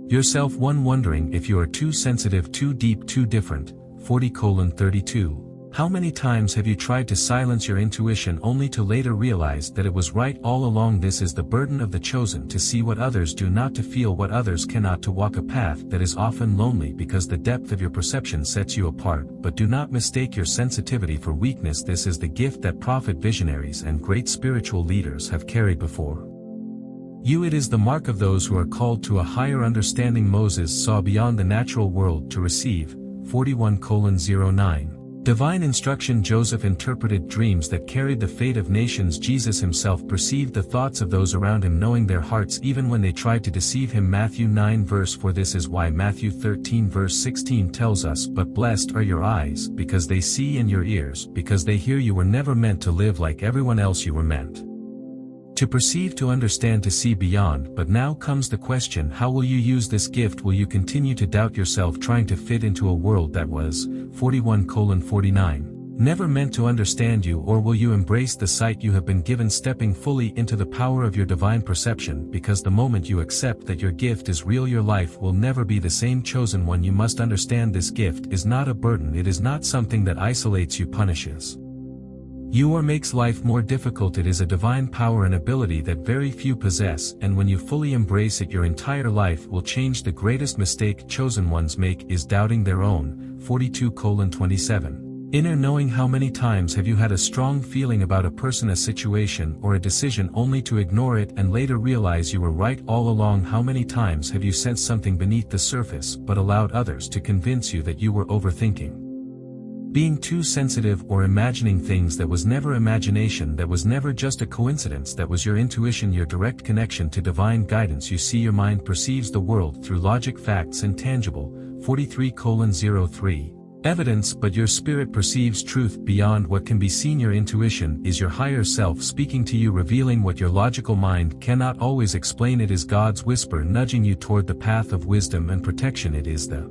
yourself, wondering if you are too sensitive, too deep, too different? 40:32. How many times have you tried to silence your intuition only to later realize that it was right all along? This is the burden of the chosen: to see what others do, not to feel what others cannot, to walk a path that is often lonely because the depth of your perception sets you apart. But do not mistake your sensitivity for weakness. This is the gift that prophet, visionaries, and great spiritual leaders have carried before you. It is the mark of those who are called to a higher understanding. Moses saw beyond the natural world to receive 41:09 divine instruction. Joseph interpreted dreams that carried the fate of nations. Jesus himself perceived the thoughts of those around him, knowing their hearts even when they tried to deceive him. Matthew 9:4. This is why Matthew 13:16 tells us, "But blessed are your eyes, because they see, and your ears, because they hear." You were never meant to live like everyone else. You were meant to perceive, to understand, to see beyond. But now comes the question: how will you use this gift? Will you continue to doubt yourself, trying to fit into a world that was 41:49 never meant to understand you? Or will you embrace the sight you have been given, stepping fully into the power of your divine perception? Because the moment you accept that your gift is real, your life will never be the same. Chosen one, you must understand this gift is not a burden. It is not something that isolates you, punishes you, or makes life more difficult. It is a divine power and ability that very few possess, and when you fully embrace it, your entire life will change. The greatest mistake chosen ones make is doubting their own 42:27 inner knowing. How many times have you had a strong feeling about a person, a situation, or a decision only to ignore it and later realize you were right all along? How many times have you sensed something beneath the surface but allowed others to convince you that you were overthinking, being too sensitive, or imagining things that was never imagination, that was never just a coincidence, that was your intuition, your direct connection to divine guidance? You see, your mind perceives the world through logic, facts, and tangible 43:03 evidence, but your spirit perceives truth beyond what can be seen. Your intuition is your higher self speaking to you, revealing what your logical mind cannot always explain. It is God's whisper nudging you toward the path of wisdom and protection. It is the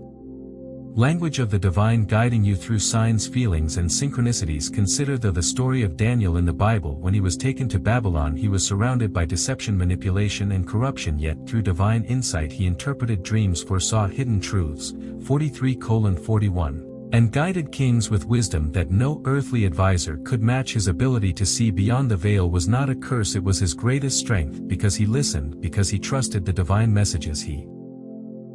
language of the divine guiding you through signs, feelings, and synchronicities. Consider the story of Daniel in the Bible. When he was taken to Babylon, he was surrounded by deception, manipulation, and corruption, yet through divine insight he interpreted dreams, foresaw hidden truths. 43:41. And guided kings with wisdom that no earthly advisor could match. His ability to see beyond the veil was not a curse, it was his greatest strength, because he listened, because he trusted the divine messages he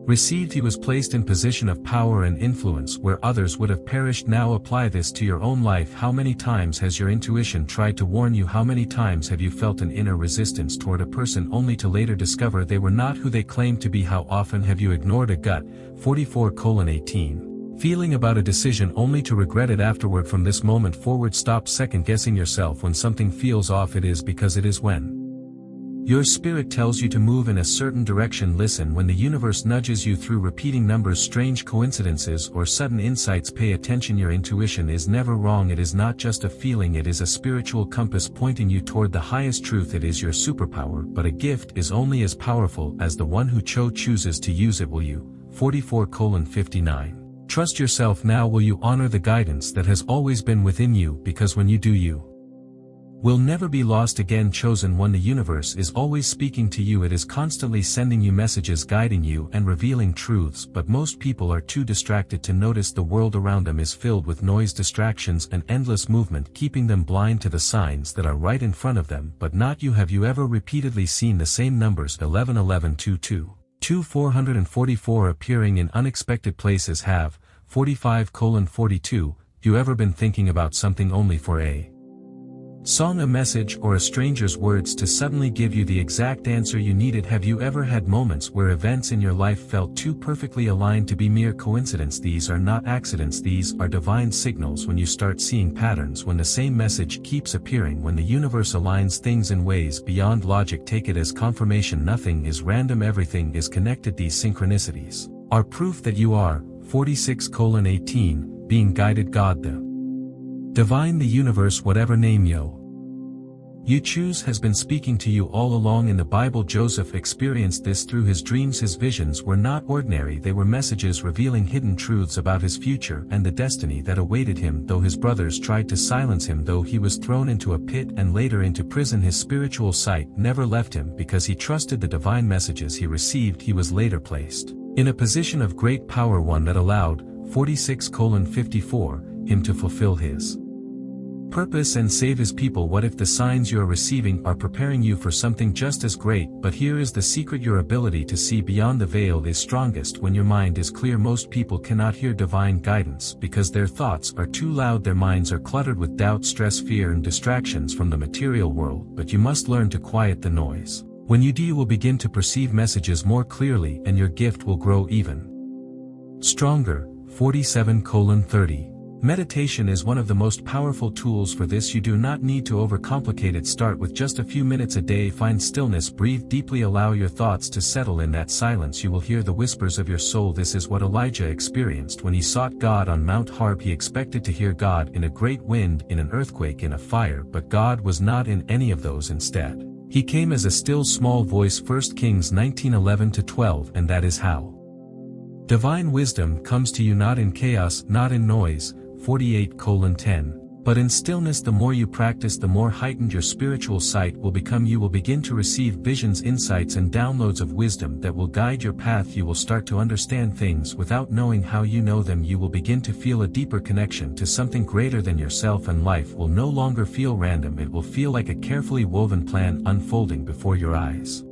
received. He was placed in position of power and influence where others would have perished. Now apply this to your own life. How many times has your intuition tried to warn you? How many times have you felt an inner resistance toward a person only to later discover they were not who they claimed to be? How often have you ignored a gut 44:18 feeling about a decision only to regret it afterward? From this moment forward, stop second-guessing yourself. When something feels off, it is because it is. When your spirit tells you to move in a certain direction, listen. When the universe nudges you through repeating numbers, strange coincidences, or sudden insights, pay attention. Your intuition is never wrong. It is not just a feeling, it is a spiritual compass pointing you toward the highest truth. It is your superpower, but a gift is only as powerful as the one who chooses to use it. Will you? 44:59. Trust yourself now. Will you honor the guidance that has always been within you? Because when you do, you will never be lost again. Chosen one, the universe is always speaking to you. It is constantly sending you messages, guiding you and revealing truths, but most people are too distracted to notice. The world around them is filled with noise, distractions, and endless movement, keeping them blind to the signs that are right in front of them, but not you. Have you ever repeatedly seen the same numbers 111122? 444 appearing in unexpected places? Have 45:42 you ever been thinking about something only for a song, a message, or a stranger's words to suddenly give you the exact answer you needed? Have you ever had moments where events in your life felt too perfectly aligned to be mere coincidence? These are not accidents, these are divine signals. When you start seeing patterns, when the same message keeps appearing, when the universe aligns things in ways beyond logic, take it as confirmation. Nothing is random, everything is connected. These synchronicities are proof that you are 46:18 being guided. God, the divine, the universe, whatever name you choose, has been speaking to you all along. In the Bible, Joseph experienced this through his dreams. His visions were not ordinary, they were messages revealing hidden truths about his future and the destiny that awaited him. Though his brothers tried to silence him, though he was thrown into a pit and later into prison, his spiritual sight never left him. Because he trusted the divine messages he received, he was later placed in a position of great power, one that allowed 46:54 him to fulfill his purpose and save his people. What if the signs you are receiving are preparing you for something just as great? But here is the secret: your ability to see beyond the veil is strongest when your mind is clear. Most people cannot hear divine guidance because their thoughts are too loud. Their minds are cluttered with doubt, stress, fear, and distractions from the material world. But you must learn to quiet the noise. When you do, you will begin to perceive messages more clearly, and your gift will grow even stronger. 47:30. Meditation is one of the most powerful tools for this. You do not need to overcomplicate it. Start with just a few minutes a day. Find stillness, breathe deeply, allow your thoughts to settle. In that silence you will hear the whispers of your soul. This is what Elijah experienced when he sought God on Mount Horeb. He expected to hear God in a great wind, in an earthquake, in a fire, but God was not in any of those. Instead, he came as a still small voice. 1 Kings 19:11-12. And that is how divine wisdom comes to you, not in chaos, not in noise. 48:10. But in stillness. The more you practice, the more heightened your spiritual sight will become. You will begin to receive visions, insights, and downloads of wisdom that will guide your path. You will start to understand things without knowing how you know them. You will begin to feel a deeper connection to something greater than yourself, and life will no longer feel random. It will feel like a carefully woven plan unfolding before your eyes.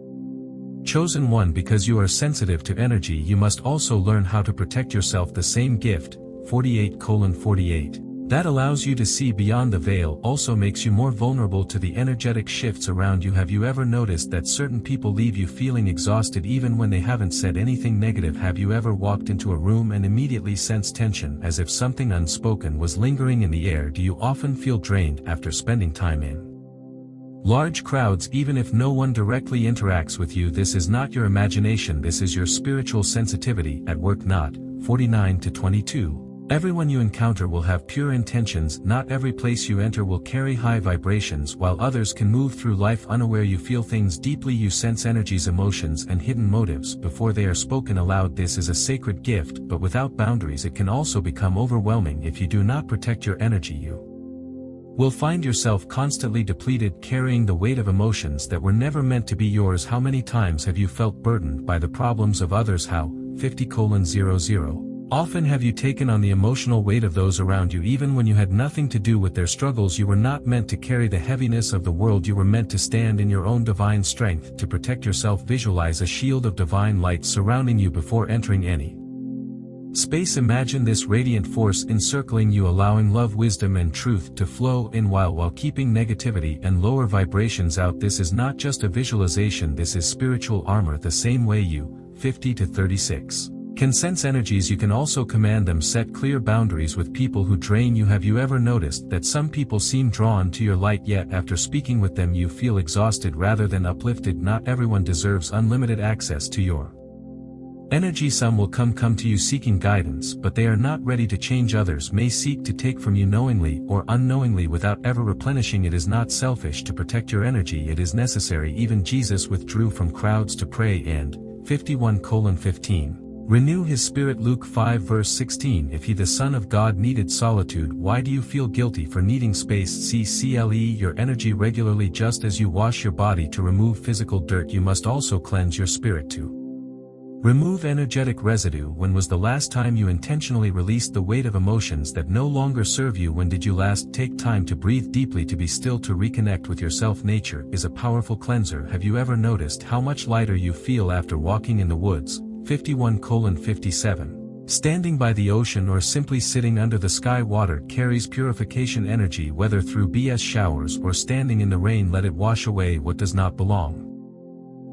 Chosen one, because you are sensitive to energy, you must also learn how to protect yourself. The same gift, 48:48, that allows you to see beyond the veil also makes you more vulnerable to the energetic shifts around you. Have you ever noticed that certain people leave you feeling exhausted even when they haven't said anything negative? Have you ever walked into a room and immediately sensed tension, as if something unspoken was lingering in the air? Do you often feel drained after spending time in large crowds even if no one directly interacts with you? This is not your imagination, this is your spiritual sensitivity at work. Not 49-22. Everyone you encounter will have pure intentions. Not every place you enter will carry high vibrations. While others can move through life unaware, you feel things deeply. You sense energies, emotions and hidden motives before they are spoken aloud. This is a sacred gift, but without boundaries it can also become overwhelming. If you do not protect your energy, you will find yourself constantly depleted, carrying the weight of emotions that were never meant to be yours. How many times have you felt burdened by the problems of others? How 50:00 Often have you taken on the emotional weight of those around you even when you had nothing to do with their struggles? You were not meant to carry the heaviness of the world. You were meant to stand in your own divine strength. To protect yourself, visualize a shield of divine light surrounding you before entering any space. Imagine this radiant force encircling you, allowing love, wisdom and truth to flow in while keeping negativity and lower vibrations out. This is not just a visualization, this is spiritual armor. The same way you 50-36 can sense energies, you can also command them. Set clear boundaries with people who drain you. Have you ever noticed that some people seem drawn to your light, yet after speaking with them you feel exhausted rather than uplifted? Not everyone deserves unlimited access to your energy. Some will come to you seeking guidance, but they are not ready to change. Others may seek to take from you knowingly or unknowingly without ever replenishing. It is not selfish to protect your energy, it is necessary. Even Jesus withdrew from crowds to pray and 51:15 renew his spirit. Luke 5:16 If he, the Son of God, needed solitude, why do you feel guilty for needing space? Cle your energy regularly. Just as you wash your body to remove physical dirt, you must also cleanse your spirit to remove energetic residue. When was the last time you intentionally released the weight of emotions that no longer serve you? When did you last take time to breathe deeply, to be still, to reconnect with yourself? Nature is a powerful cleanser. Have you ever noticed how much lighter you feel after walking in the woods? 51:57 Standing by the ocean or simply sitting under the sky. Water carries purification energy, whether through BS showers or standing in the rain. Let it wash away what does not belong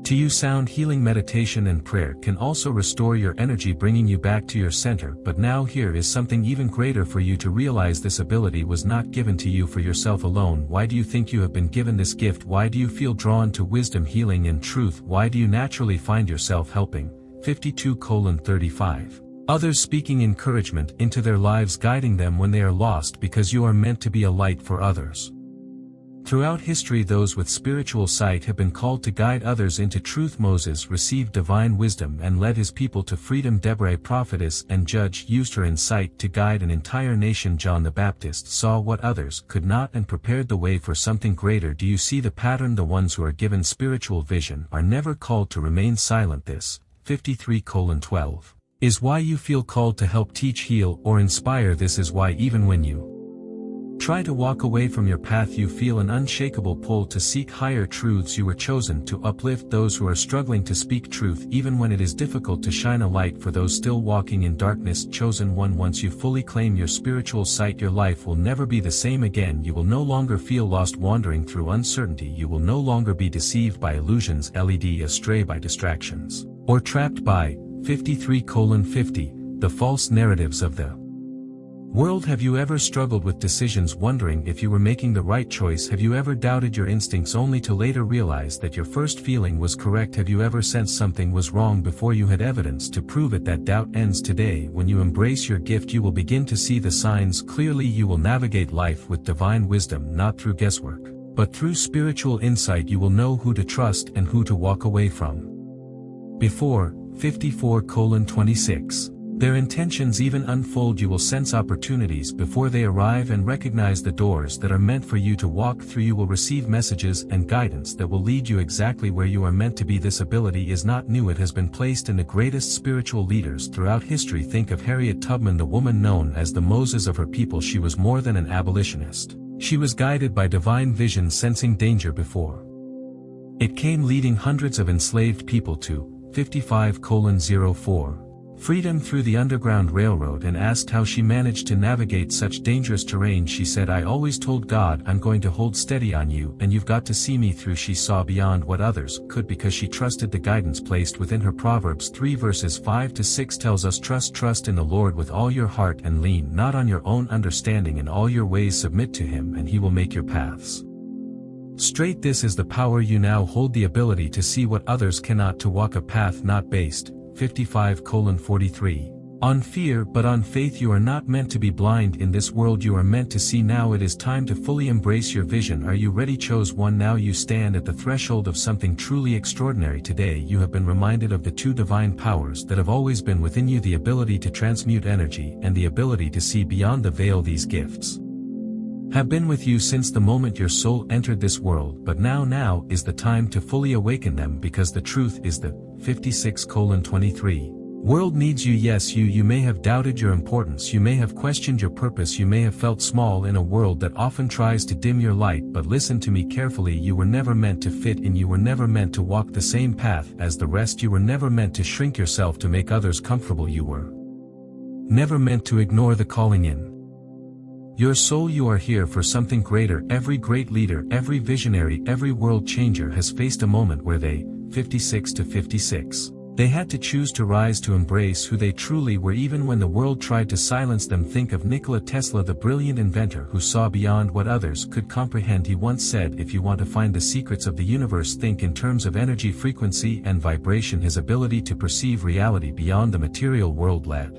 to you. Sound healing meditation and prayer can also restore your energy, bringing you back to your center. But now here is something even greater for you to realize. This ability was not given to you for yourself alone. Why do you think you have been given this gift? Why do you feel drawn to wisdom, healing and truth? Why do you naturally find yourself helping 52:35 others, speaking encouragement into their lives, guiding them when they are lost? Because you are meant to be a light for others. Throughout history, those with spiritual sight have been called to guide others into truth. Moses received divine wisdom and led his people to freedom. Deborah, a prophetess and judge, used her insight to guide an entire nation. John the Baptist saw what others could not and prepared the way for something greater. Do you see the pattern? The ones who are given spiritual vision are never called to remain silent. This 53:12 is why you feel called to help, teach, heal or inspire. This is why even when you try to walk away from your path, you feel an unshakable pull to seek higher truths. You were chosen to uplift those who are struggling, to speak truth even when it is difficult, to shine a light for those still walking in darkness. Chosen one, once you fully claim your spiritual sight, your life will never be the same again. You will no longer feel lost wandering through uncertainty. You will no longer be deceived by illusions, led astray by distractions, or trapped by 53:50 the false narratives of the world. Have you ever struggled with decisions, wondering if you were making the right choice? Have you ever doubted your instincts only to later realize that your first feeling was correct? Have you ever sensed something was wrong before you had evidence to prove it? That doubt ends today. When you embrace your gift, you will begin to see the signs clearly. You will navigate life with divine wisdom, not through guesswork, but through spiritual insight. You will know who to trust and who to walk away from. Before 54:26 their intentions even unfold, you will sense opportunities before they arrive and recognize the doors that are meant for you to walk through. You will receive messages and guidance that will lead you exactly where you are meant to be. This ability is not new. It has been placed in the greatest spiritual leaders throughout history. Think of Harriet Tubman, the woman known as the Moses of her people. She was more than an abolitionist. She was guided by divine vision, sensing danger before it came, leading hundreds of enslaved people to 55:04 freedom through the Underground Railroad. And asked how she managed to navigate such dangerous terrain, she said, "I always told God, I'm going to hold steady on you, and you've got to see me through." She saw beyond what others could because she trusted the guidance placed within her. Proverbs 3 verses 5-6 tells us, Trust in the Lord with all your heart and lean not on your own understanding. In all your ways submit to him, and he will make your paths straight." This is the power you now hold, the ability to see what others cannot, to walk a path not based 55:43 On fear but on faith. You are not meant to be blind in this world, you are meant to see. Now it is time to fully embrace your vision. Are you ready? Chose one. Now you stand at the threshold of something truly extraordinary. Today you have been reminded of the two divine powers that have always been within you, the ability to transmute energy and the ability to see beyond the veil. These gifts have been with you since the moment your soul entered this world, but now is the time to fully awaken them, because the truth is the 56:23. World needs you. Yes, you may have doubted your importance, you may have questioned your purpose, you may have felt small in a world that often tries to dim your light, but listen to me carefully. You were never meant to fit in, you were never meant to walk the same path as the rest, you were never meant to shrink yourself to make others comfortable, you were never meant to ignore the calling in your soul. You are here for something greater. Every great leader, every visionary, every world changer has faced a moment where they, 56:56. They had to choose to rise, to embrace who they truly were even when the world tried to silence them. Think of Nikola Tesla, the brilliant inventor who saw beyond what others could comprehend. He once said, if you want to find the secrets of the universe, think in terms of energy, frequency and vibration. His ability to perceive reality beyond the material world led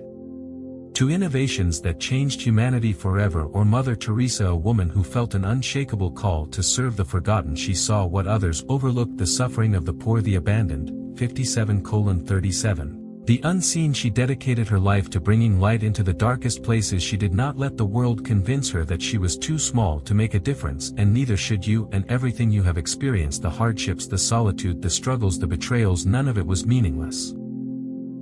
to innovations that changed humanity forever. Or Mother Teresa, a woman who felt an unshakable call to serve the forgotten. She saw what others overlooked, the suffering of the poor, the abandoned. 57:37. The unseen. She dedicated her life to bringing light into the darkest places. She did not let the world convince her that she was too small to make a difference, and neither should you. And everything you have experienced, the hardships, the solitude, the struggles, the betrayals, none of it was meaningless.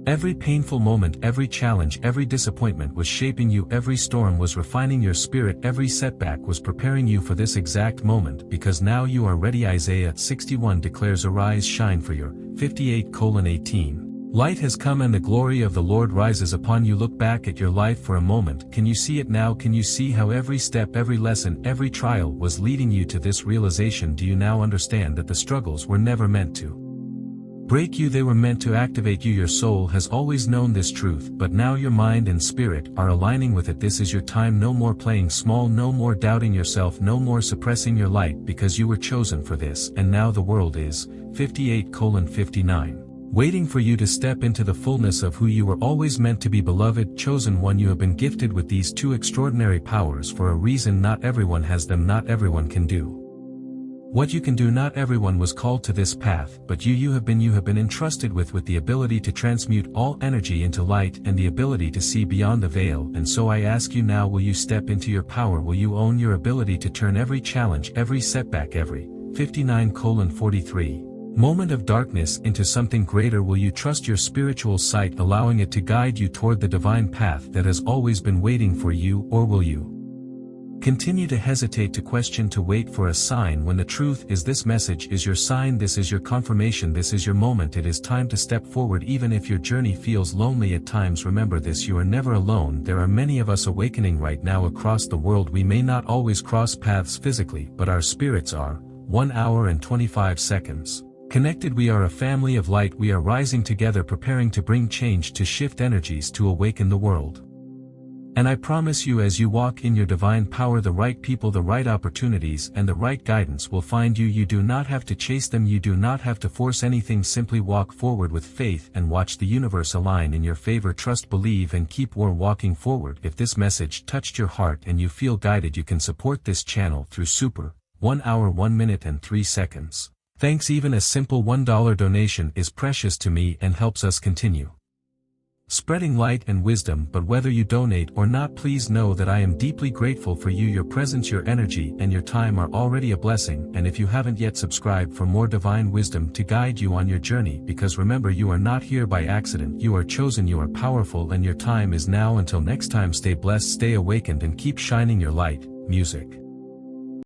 Every painful moment, every challenge, every disappointment was shaping you. Every storm was refining your spirit. Every setback was preparing you for this exact moment, because now you are ready. Isaiah 61 declares, arise, shine, for your 58:18. Light has come and the glory of the Lord rises upon you. Look back at your life for a moment. Can you see it now? Can you see how every step, every lesson, every trial was leading you to this realization? Do you now understand that the struggles were never meant to break you, they were meant to activate you? Your soul has always known this truth, but now your mind and spirit are aligning with it. This is your time. No more playing small, no more doubting yourself, no more suppressing your light, because you were chosen for this. And now the world is 58:59. Waiting for you to step into the fullness of who you were always meant to be. Beloved chosen one, you have been gifted with these two extraordinary powers for a reason. Not everyone has them, not everyone can do what you can do. Not everyone was called to this path, but you have been entrusted with the ability to transmute all energy into light and the ability to see beyond the veil. And so I ask you now, will you step into your power? Will you own your ability to turn every challenge, every setback, every 59:43 moment of darkness into something greater? Will you trust your spiritual sight, allowing it to guide you toward the divine path that has always been waiting for you? Or will you continue to hesitate, to question, to wait for a sign, when the truth is this message is your sign? This is your confirmation, this is your moment. It is time to step forward. Even if your journey feels lonely at times, remember this: you are never alone. There are many of us awakening right now across the world. We may not always cross paths physically, but our spirits are. 1 hour and 25 seconds. Connected. We are a family of light. We are rising together, preparing to bring change, to shift energies, to awaken the world. And I promise you, as you walk in your divine power, the right people, the right opportunities, and the right guidance will find you. You do not have to chase them, you do not have to force anything. Simply walk forward with faith and watch the universe align in your favor. Trust, believe, and keep walking forward. If this message touched your heart and you feel guided, you can support this channel through Super 1 hour 1 minute and 3 seconds. Thanks. Even a simple $1 donation is precious to me and helps us continue spreading light and wisdom. But whether you donate or not, please know that I am deeply grateful for you. Your presence, your energy, and your time are already a blessing. And if you haven't yet, subscribe for more divine wisdom to guide you on your journey, because remember, you are not here by accident. You are chosen, you are powerful, and your time is now. Until next time, stay blessed, stay awakened, and keep shining your light. Music.